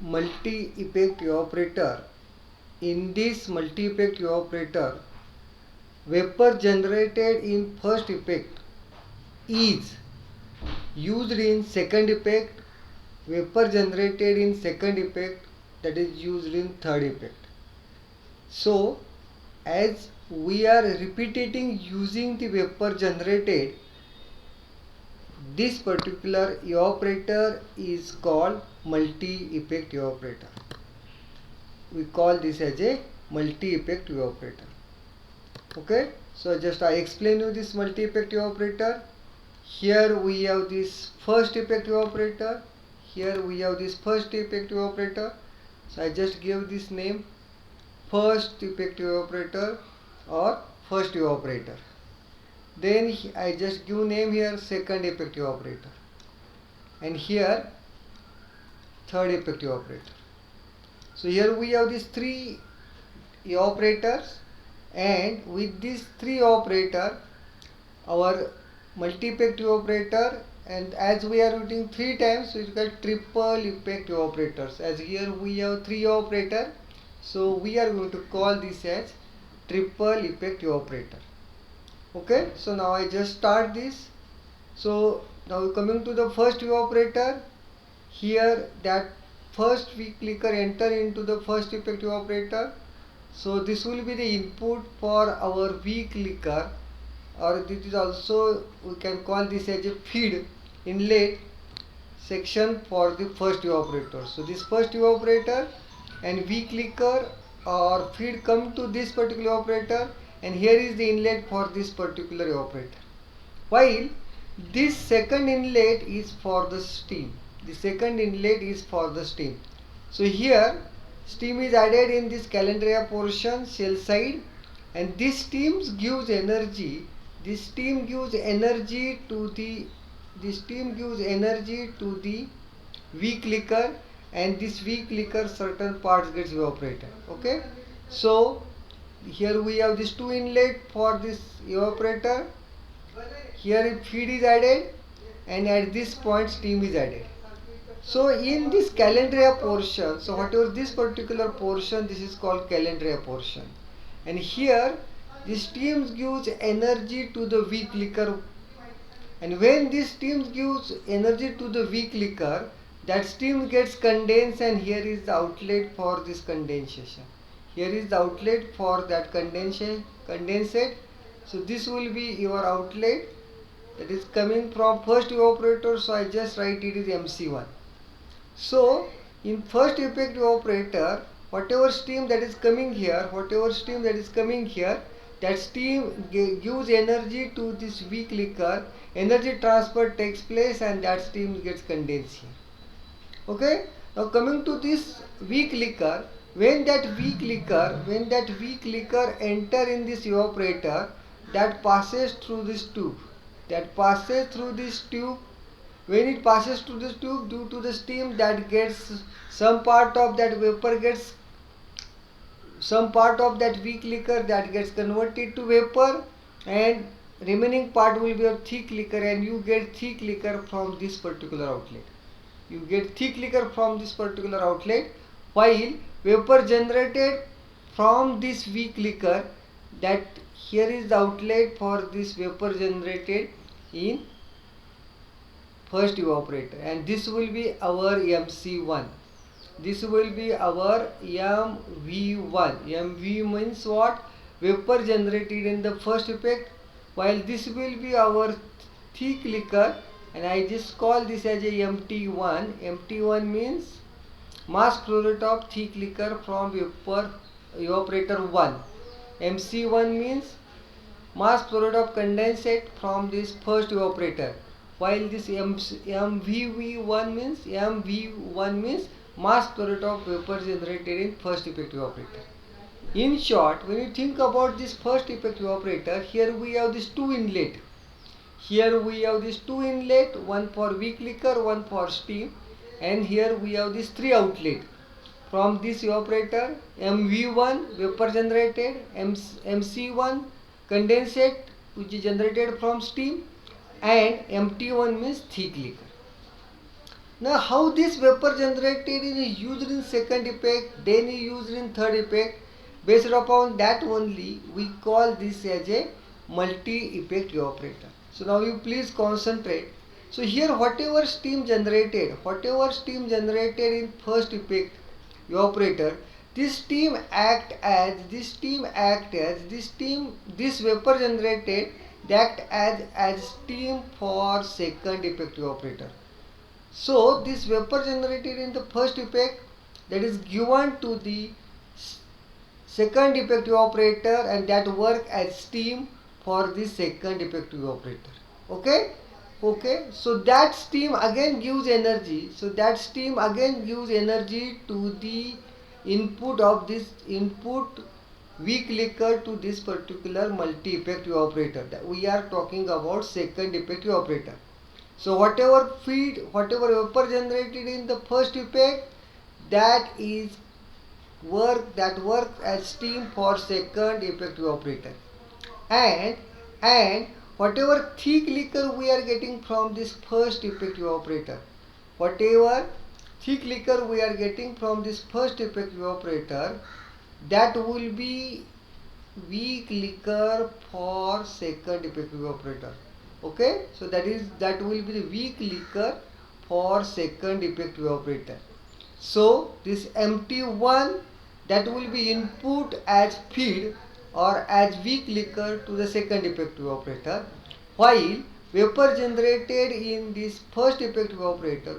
multi-effect evaporator. In this multi-effect evaporator, vapor generated in first effect is used in second effect, vapor generated in second effect that is used in third effect. So as we are repeating using the vapor generated, this particular evaporator is called multi-effect evaporator. We call this as a multi-effect evaporator. Okay, so just I explain you this multi-effect evaporator. Here we have this first effect evaporator. Here we have this first effect evaporator. So I just give this name first effect evaporator or first evaporator. Then I just give name here second effect evaporator, and here third effect evaporator. So here we have these three evaporators, and with these three evaporator, our multi-effect evaporator, and as we are using three times, so it's called triple effect evaporators. As here we have three evaporator, so we are going to call this as triple effect evaporator. Okay, so now I just start this. So now coming to the first evaporator, here that first V clicker enter into the first effect evaporator. So this will be the input for our V clicker, or this is also, we can call this as a feed inlet section for the first evaporator. So this first evaporator and V clicker or feed come to this particular evaporator, and here is the inlet for this particular evaporator. While this second inlet is for the steam. The second inlet is for the steam. So here steam is added in this calandria portion shell side, and this steam gives energy. This steam gives energy to the V clicker, and this V clicker certain parts gets evaporated. Okay, so here we have this two inlet for this evaporator. Here feed is added, and at this point steam is added. So in this calandria portion, so whatever this particular portion, this is called calandria portion, and here the steam gives energy to the V clicker, and when this steam gives energy to the V clicker, that steam gets condensed, and here is the outlet for this condensation. Here is the outlet for that condensate. So this will be your outlet that is coming from first evaporator. So I just write it is MC1. So in first effect evaporator, whatever steam that is coming here, that steam gives energy to this V clicker, energy transfer takes place, and that steam gets condensed here. Okay, now coming to this V clicker, when that V clicker enter in this evaporator, that passes through this tube. When it passes through this tube, due to the steam, that gets some part of that vapor gets, some part of that V clicker that gets converted to vapor, and remaining part will be a thick liquor, and you get thick liquor from this particular outlet. While vapor generated from this V clicker, that here is the outlet for this vapor generated in first evaporator, and this will be our MC1. This will be our MV1. MV means what? Vapor generated in the first effect, while this will be our thick liquor, and I just call this as a MT1. MT1 means mass flow rate of thick liquor from evaporator 1. MC1 means mass flow rate of condensate from this first evaporator, while this MV1 means mass flow rate of vapor generated in first effect evaporator. In short, when you think about this first effect evaporator, here we have these two inlet. One for V clicker, one for steam, and here we have these three outlet. From this evaporator, MV1 vapor generated, MC1 condensate which is generated from steam, and MT1 means thick liquor. Now how this vapor generated is used in second effect, then is used in third effect. Based upon that only we call this as a multi-effect evaporator. So now you please concentrate. So here whatever steam generated in first effect evaporator, this vapor generated, they act as steam for second effect evaporator. So this vapor generated in the first effect, that is given to the second effective operator, and that work as steam for the second effective operator. Okay, so that steam again gives energy, to the input weak liquor to this particular multi effective operator. That we are talking about second effective operator. So whatever vapor generated in the first effect, that work as steam for second effective operator. And whatever thick liquor we are getting from this first effective operator, that will be weak liquor for second effective operator. Okay, so that will be the weak liquor for second effective operator. So this empty one, that will be input as feed or as weak liquor to the second effective operator, while vapor generated in this first effective operator,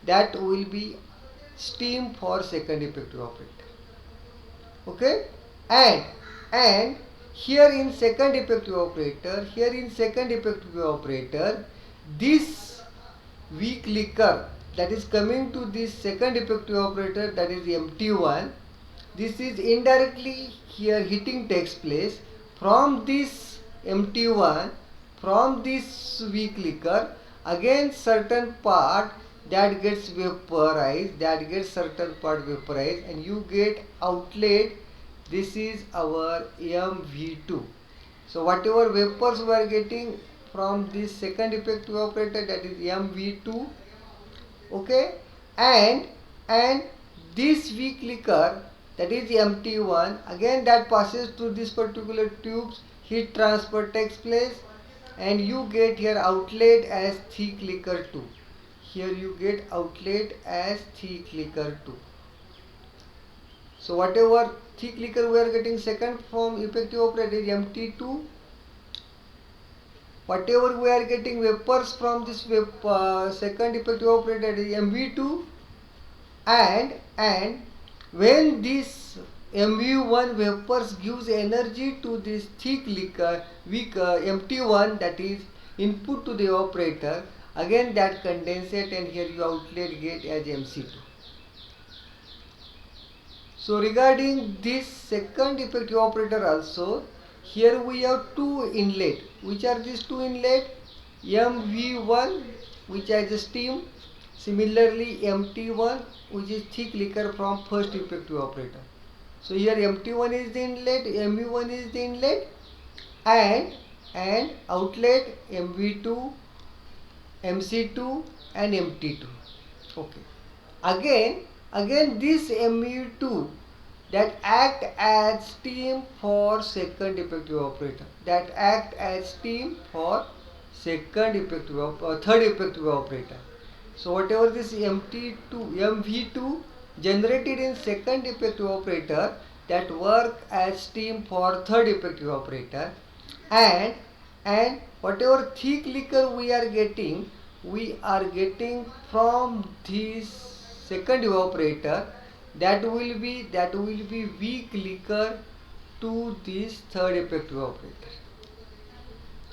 that will be steam for second effective operator. Okay, and here in second effective operator, this weak liquor that is coming to this second effective operator, that is empty one, this is indirectly here heating takes place from this empty one, from this weak liquor. Again certain part that gets vaporized, and you get outlet. This is our MV2. So whatever vapors we are getting from this second effective operator, that is MV2. Okay, and this weak liquor, that is empty one, again that passes through this particular tubes, heat transfer takes place, and you get here outlet as thick liquor 2. So whatever thick liquor we are getting second from effective operator is MT2. Whatever we are getting vapors from this second effective operator is MV2, and when this MV1 vapors gives energy to this thick liquor, MT1, that is input to the operator, again that condensate, and here you outlet get as MC2. So regarding this second effective operator also, here we have two inlet. Which are these two inlet? MV1, which has a steam. Similarly MT1, which is thick liquor from first effective operator. So here MT1 is the inlet, MV1 is the inlet, and outlet MV2, MC2 and MT2. Okay. Again this MV2, that act as steam for second effective operator. Third effective operator. So whatever this MV2 generated in second effective operator, that work as steam for third effective operator, and whatever thick liquor we are getting from this second evaporator, that will be weak liquor to this third effective operator.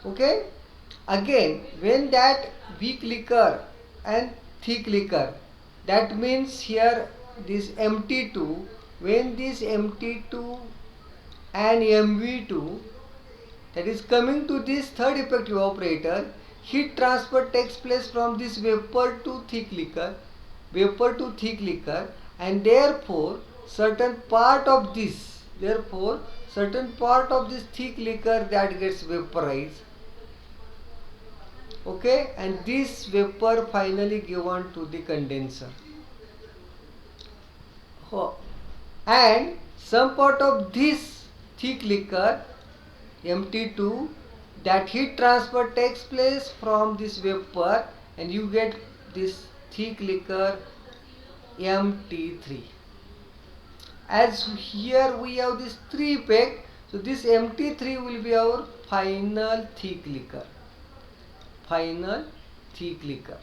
Okay, again when that weak liquor and thick liquor, that means here this MT2, when this MT2 and MV2, that is coming to this third effective operator, heat transfer takes place from this vapor to thick liquor, and therefore certain part of this thick liquor that gets vaporized. Okay, and this vapor finally given to the condenser. And some part of this thick liquor Mt2, that heat transfer takes place from this vapor and you get this thick liquor Mt3. As here we have this 3 effect, so this Mt3 will be our final thick liquor. Final thick liquor.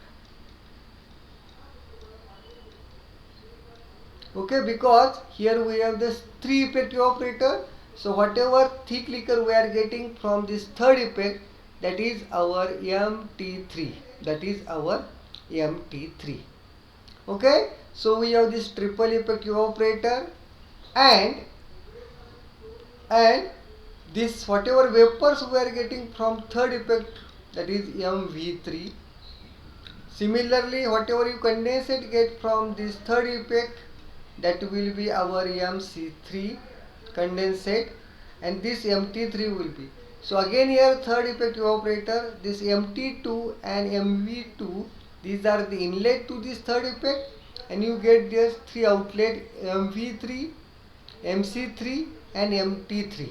Okay, because here we have this 3 effect evaporator. So whatever thick liquor we are getting from this third effect, that is our Mt3. That is our Mt3. Okay, so we have this triple effect evaporator, and this whatever vapors we are getting from third effect, that is MV3. Similarly, whatever you condensate get from this third effect, that will be our MC3 condensate, and this MT3 will be. So again here third effect evaporator, this MT2 and MV2, these are the inlet to this third effect, and you get this 3 outlet, MV3, MC3 and MT3.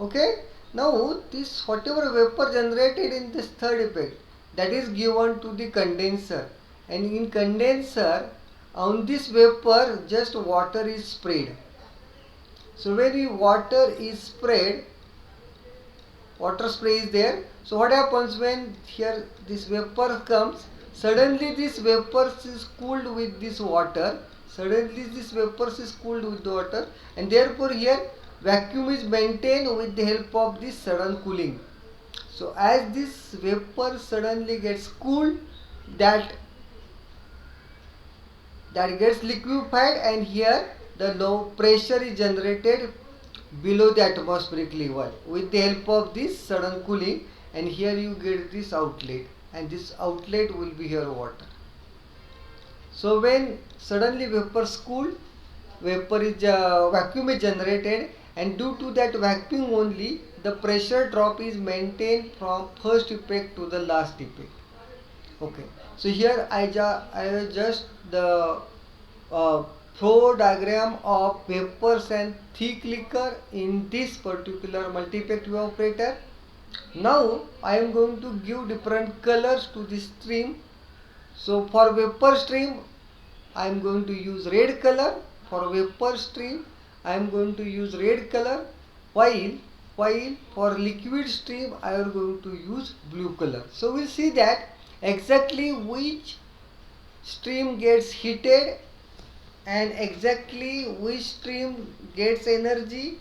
Okay, now this whatever vapor generated in this third effect, that is given to the condenser, and in condenser on this vapor just water is sprayed. So when water is sprayed, water spray is there, so what happens when here this vapor comes, suddenly this vapor is cooled with this water, and therefore here vacuum is maintained with the help of this sudden cooling. So as this vapor suddenly gets cooled, that gets liquefied, and here the low pressure is generated below the atmospheric level with the help of this sudden cooling, and here you get this outlet, and this outlet will be here water. So when suddenly vapor is cooled, vacuum is generated, and due to that vacuum only the pressure drop is maintained from first effect to the last effect. Okay, so here I just the flow diagram of vapors and thick liquor in this particular multi-effect evaporator. Now I am going to give different colors to this stream. So for vapor stream I am going to use red color. For vapor stream I am going to use red color, while for liquid stream I am going to use blue color. So we'll see that exactly which stream gets heated and exactly which stream gets energy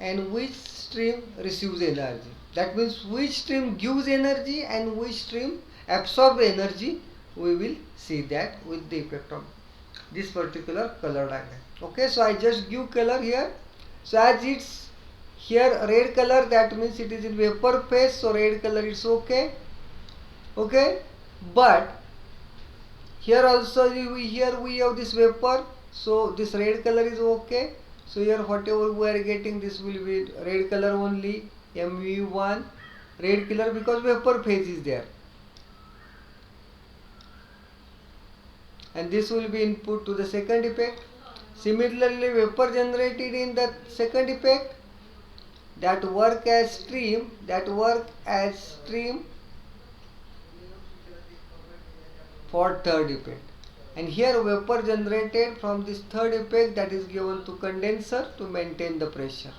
and which stream receives energy. That means which stream gives energy and which stream absorbs energy. We will see that with the effect of this particular color diagram. Okay, so I just give color here. So as it's here red color, that means it is in vapor phase, so red color is okay. Okay, but here also we have this vapor, so this red color is okay. So here whatever we are getting, this will be red color only, MV1 red color, because vapor phase is there, and this will be input to the second effect. Similarly, vapor generated in the second effect, that work as stream for third effect, and here vapor generated from this third effect, that is given to condenser to maintain the pressure,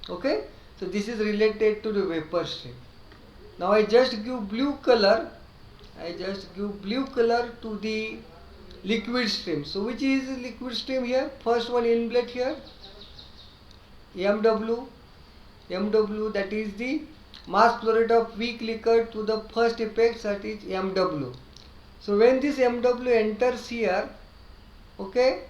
Okay, so this is related to the vapor stream. Now I just give blue color to the liquid stream. So which is liquid stream here? First one inlet here, MW, that is the mass flow rate of weak liquor to the first effect, that is MW. So when this MW enters here, okay,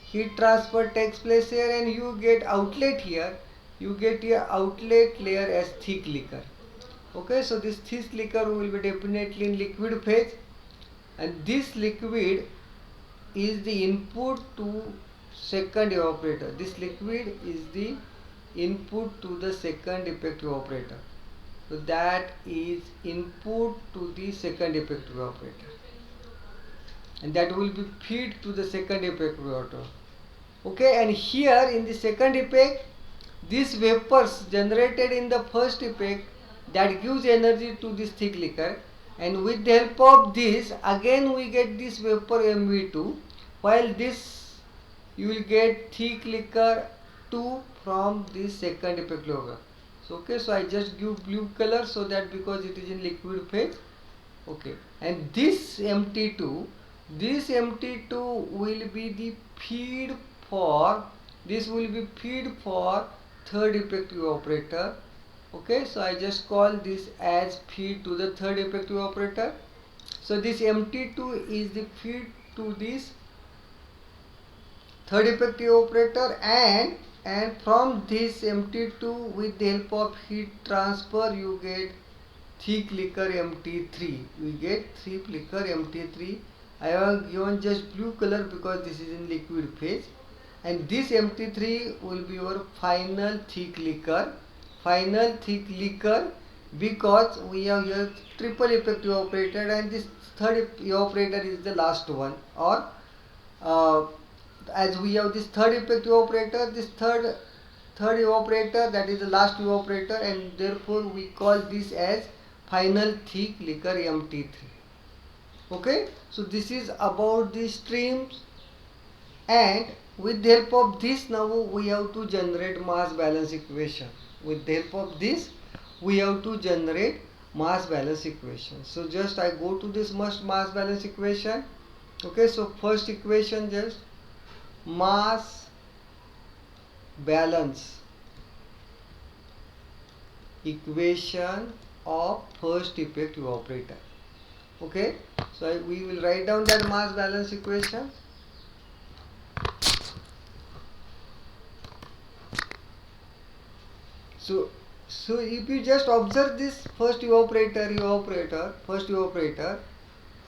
heat transfer takes place here, and you get outlet here, you get your outlet layer as thick liquor. Okay, so this thick liquor will be definitely in liquid phase, and this liquid is the input to second evaporator. This liquid is the input to the second effect evaporator. So that is input to the second effective evaporator, and that will be feed to the second effective evaporator. Okay, and here in the second effect, these vapors generated in the first effect, that gives energy to this thick liquor, and with the help of this again we get this vapor MV2, while this you will get thick liquor 2 from this second effect logger. So okay, so I just give blue color so that because it is in liquid phase. Okay, and this MT2, this MT2 will be the feed for, this will be feed for third effective evaporator. Okay, so I just call this as feed to the third effective evaporator. So this MT2 is the feed to this third effective evaporator, and from this MT2 with the help of heat transfer you get thick liquor MT3. We get thick liquor MT3. I have given just blue color because this is in liquid phase, and this MT3 will be your final thick liquor. Final thick liquor, because we have here triple effective evaporator, and this third evaporator is the last one, or as we have this third effective evaporator, this third evaporator, that is the last evaporator, and therefore we call this as final thick liquor MT3. Okay, so this is about the streams, and with the help of this now we have to generate mass balance equation. With the help of this we have to generate mass balance equation. So just I go to this mass balance equation. Okay, so first equation, just mass balance equation of first effective evaporator. Okay, so we will write down that mass balance equation. So if you just observe this first evaporator,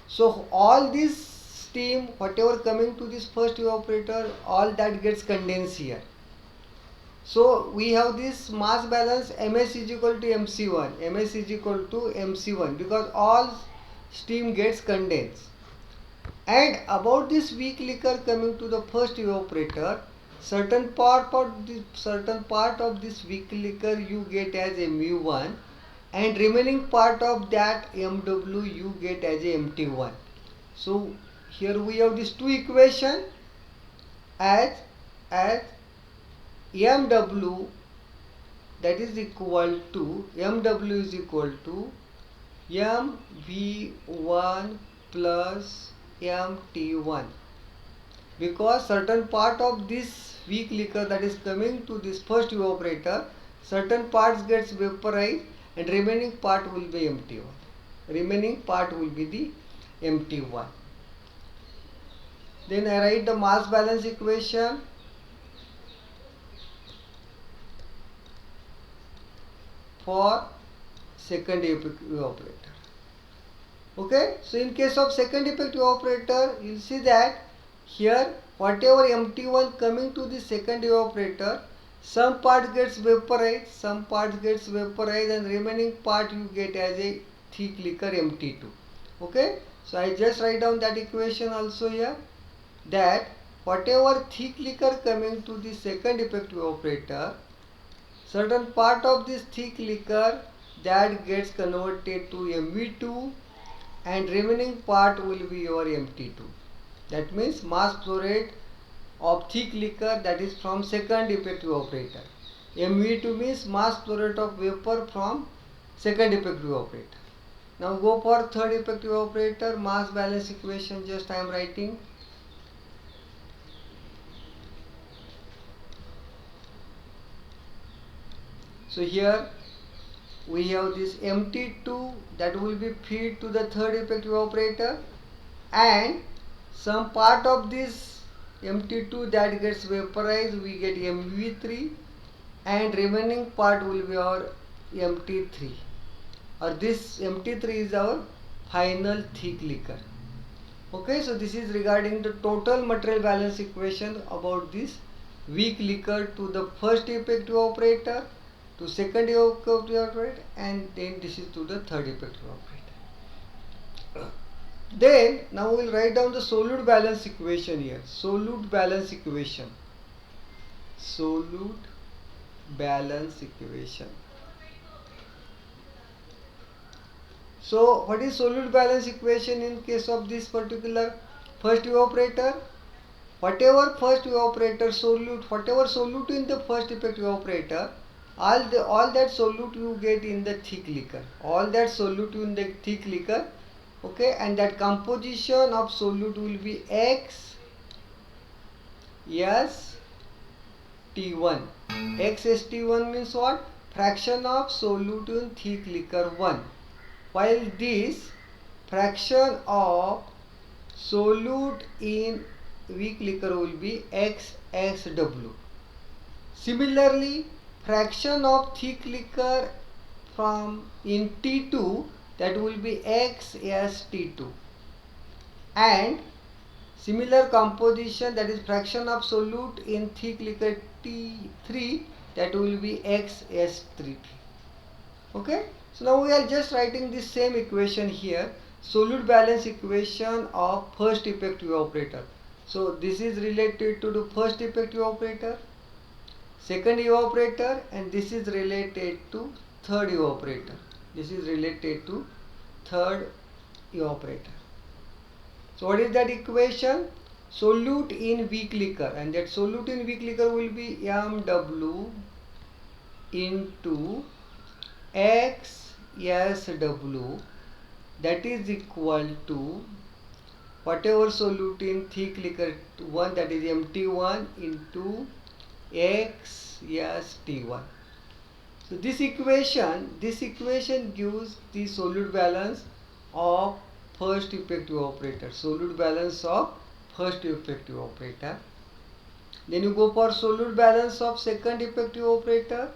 so all this steam whatever coming to this first evaporator, all that gets condensed here. So we have this mass balance Ms is equal to MC1, because all steam gets condensed. And about this weak liquor coming to the first evaporator, certain part of this weak liquor you get as Mu1, and remaining part of that Mw you get as a Mt1. So here we have these two equation as Mw, that is equal to Mw is equal to Mv1 plus Mt1, because certain part of this weak liquor that is coming to this first evaporator, certain parts gets vaporized and remaining part will be Mt1. Remaining part will be the Mt1. Then I write the mass balance equation for second effective evaporator. Okay, so in case of second effective evaporator, you will see that here whatever Mt1 coming to the second evaporator, some part gets vaporized, and remaining part you get as a thick liquor Mt2. Okay, so I just write down that equation also here, that whatever thick liquor coming to the second effective evaporator, certain part of this thick liquor that gets converted to Mv2, and remaining part will be your Mt2. That means mass flow rate of thick liquor, that is from second effective evaporator. Mv2 means mass flow rate of vapor from second effective evaporator. Now go for third effective evaporator, mass balance equation just I am writing. So here we have this Mt2 that will be fed to the third effective evaporator, and some part of this Mt2 that gets vaporized we get Mv3, and remaining part will be our Mt3, or this Mt3 is our final thick liquor. Okay, so this is regarding the total material balance equation about this weak liquor to the first effective evaporator to second effective evaporator, and then this is to the third effective evaporator. Then now we will write down the solute balance equation here. Solute balance equation. Solute balance equation. So what is solute balance equation in case of this particular first evaporator? Whatever first evaporator solute, whatever solute in the first effective evaporator, all that solute you get in the thick liquor. All that solute in the thick liquor, okay, and that composition of solute will be X S T1. X S T1 means what? Fraction of solute in thick liquor 1. While this fraction of solute in weak liquor will be XSW. Similarly, fraction of thick liquor from in T2, that will be XST2, and similar composition, that is fraction of solute in thick liquor T3, that will be XS3. Okay, so now we are just writing this same equation here, solute balance equation of first effective evaporator. So this is related to the first effective evaporator, second evaporator, and this is related to third evaporator. This is related to third evaporator. So what is that equation? Solute in weak liquor, and that solute in weak liquor will be MW into XSW, that is equal to whatever solute in thick liquor 1, that is MT1 into XST1. So this equation gives the solute balance of first effective evaporator. Solute balance of first effective evaporator. Then you go for solute balance of second effective evaporator.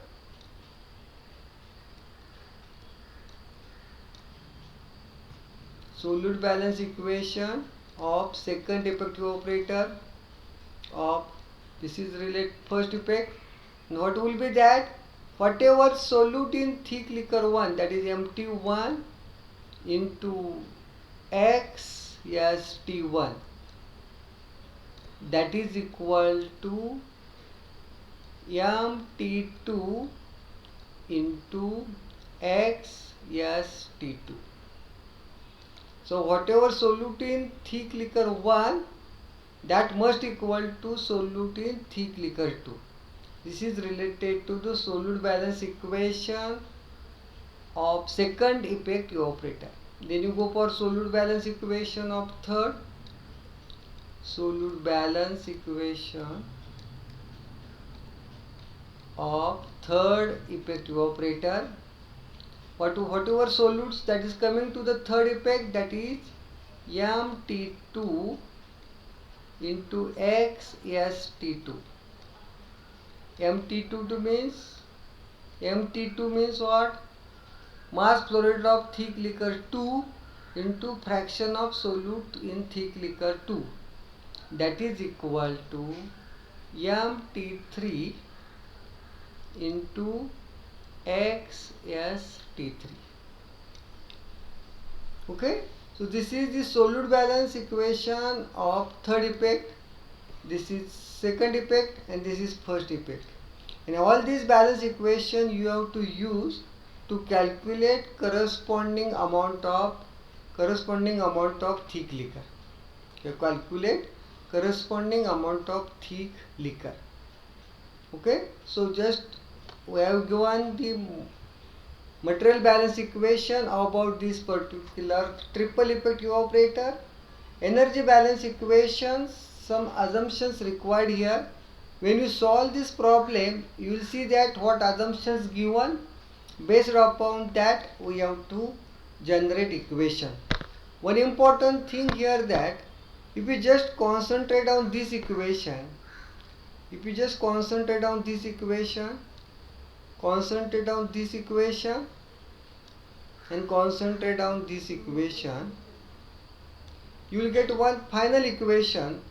Solute balance equation of second effective evaporator of, this is related first effect. Now what will be that? Whatever solute in thick liquor 1, that is MT1 into XST1, that is equal to MT2 into XST2. So whatever solute in thick liquor 1, that must equal to solute in thick liquor 2. This is related to the solute balance equation of second effective evaporator. Then you go for solute balance equation of third. Solute balance equation of third effective evaporator. Whatever solutes that is coming to the third effect, that is MT2 into XST2. MT2 means what? Mass flow rate of thick liquor 2 into fraction of solute in thick liquor 2, that is equal to MT3 into XST3. Okay, so this is the solute balance equation of third effect, this is second effect, and this is first effect. And all these balance equation you have to use to calculate corresponding amount of thick liquor. You calculate corresponding amount of thick liquor. Okay, so just we have given the material balance equation about this particular triple effective evaporator. Energy balance equations, some assumptions required here. When you solve this problem, you will see that what assumptions given, based upon that we have to generate equation. One important thing here, that if you just concentrate on this equation, concentrate on this equation, you will get one final equation.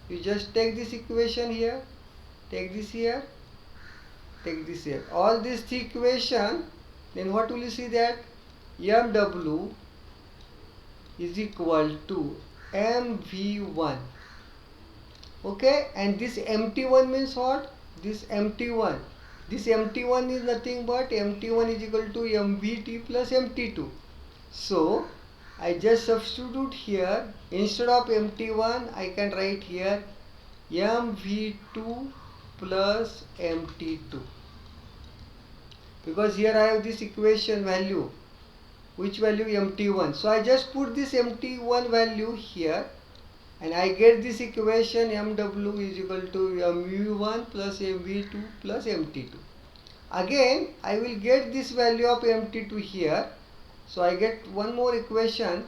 You just take this equation here, take this here, take this here. All this equation, then what will you see that mw is equal to mv1. Okay, and this empty one means what? This empty one. This empty one is nothing but mt1 is equal to mvt plus mt2. So I just substitute here, instead of mt1 I can write here mv2 plus mt2, because here I have this equation value, which value mt1. So I just put this mt1 value here and I get this equation mw is equal to mv1 plus mv2 plus mt2. Again I will get this value of mt2 here. So I get one more equation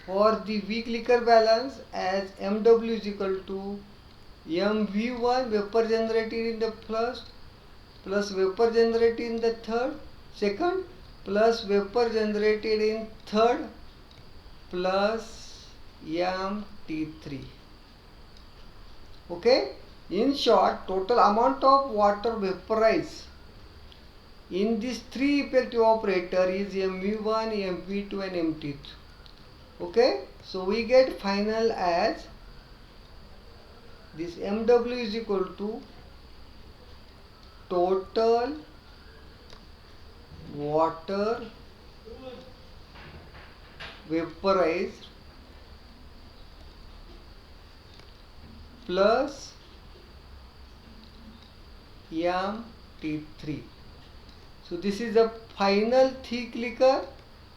for the weak liquor balance as mw is equal to mv1 vapor generated in the first plus vapor generated in the second plus vapor generated in third plus mt3. Okay, in short, total amount of water vaporized in this three effect evaporator is mv1, mv2 and mt3. Okay, so we get final as this mw is equal to total water vaporized plus mt3. So this is the final thick liquor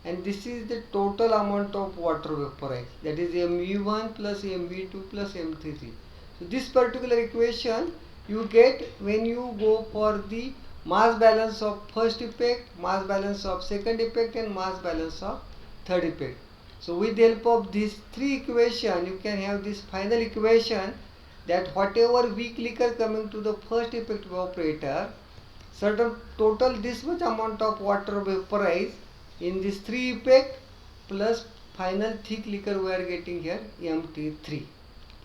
and this is the total amount of water vaporized, that is mv1 plus mv2 plus mt3. So this particular equation you get when you go for the mass balance of first effect, mass balance of second effect and mass balance of third effect. So with the help of these three equations you can have this final equation that whatever weak liquor coming to the first effect evaporator, certain total this much amount of water vaporized in this three effect plus final thick liquor we are getting here mt3.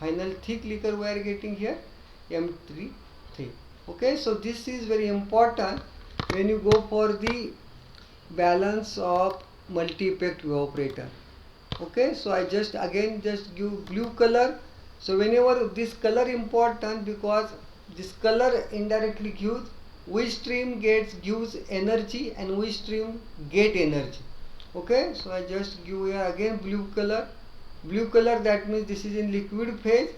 Final thick liquor we are getting here mt3. Okay, so this is very important when you go for the balance of multi-effect evaporator. Okay, so I just again just give blue color. So whenever this color important, because this color indirectly gives which stream gives energy and which stream get energy. Okay, so I just give here again blue color. Blue color, that means this is in liquid phase.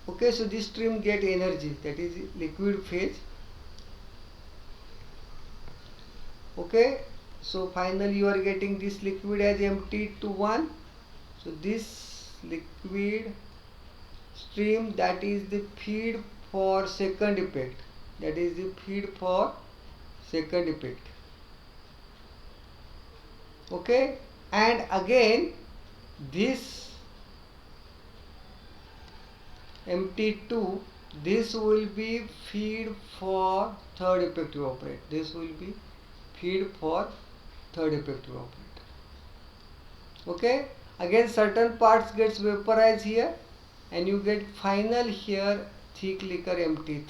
Okay, so this stream get energy, that is liquid phase. Okay, so finally you are getting this liquid as mt1. So this liquid stream, that is the feed for second effect, that is the feed for second effect. Okay, and again this mt2, this will be feed for third effect evaporate. This will be feed for third effect evaporate. Okay, again certain parts gets vaporized here and you get final here thick liquor mt3.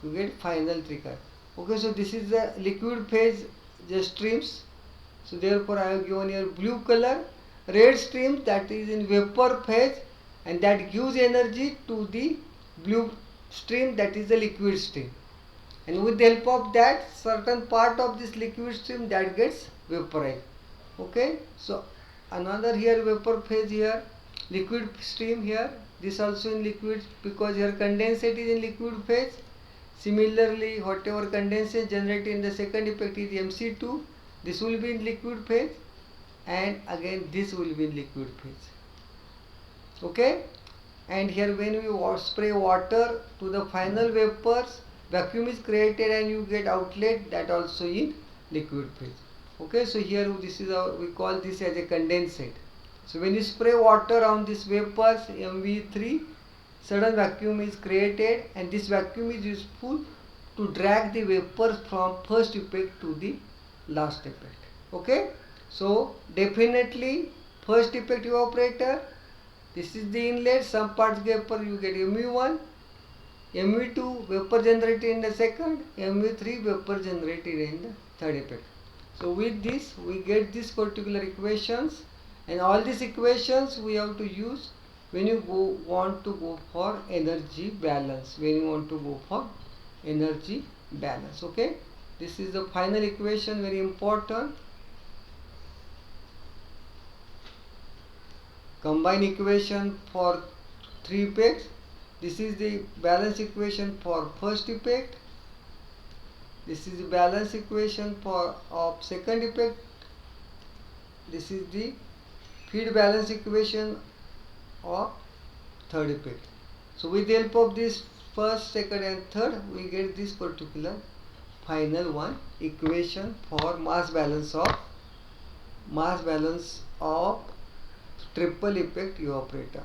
You get final liquor. Okay, so this is the liquid phase just streams. So therefore I have given here blue color. Red stream, that is in vapor phase and that gives energy to the blue stream, that is the liquid stream, and with the help of that certain part of this liquid stream that gets vaporized. Okay, so another here vapor phase, here liquid stream, here this also in liquid, because here condensate is in liquid phase. Similarly, whatever condensate generated in the second effect is mc2, this will be in liquid phase, and again this will be in liquid phase. Okay, and here when we spray water to the final vapors, vacuum is created and you get outlet, that also in liquid phase. Okay, so here this is our, we call this as a condensate. So when you spray water on this vapors mv3, sudden vacuum is created and this vacuum is useful to drag the vapors from first effect to the last effect. Okay, so definitely first effect evaporator, this is the inlet, some parts vapor you get mv1, MV2 vapor generated in the second, MV3 vapor generated in the third effect. So with this we get these particular equations, and all these equations we have to use when you want to go for energy balance. Okay, this is the final equation, very important. Combine equation for three effects. This is the balance equation for first effect. This is the balance equation for of second effect. This is the feed balance equation of third effect. So with the help of this first, second and third, we get this particular final one equation for mass balance of triple effect evaporator.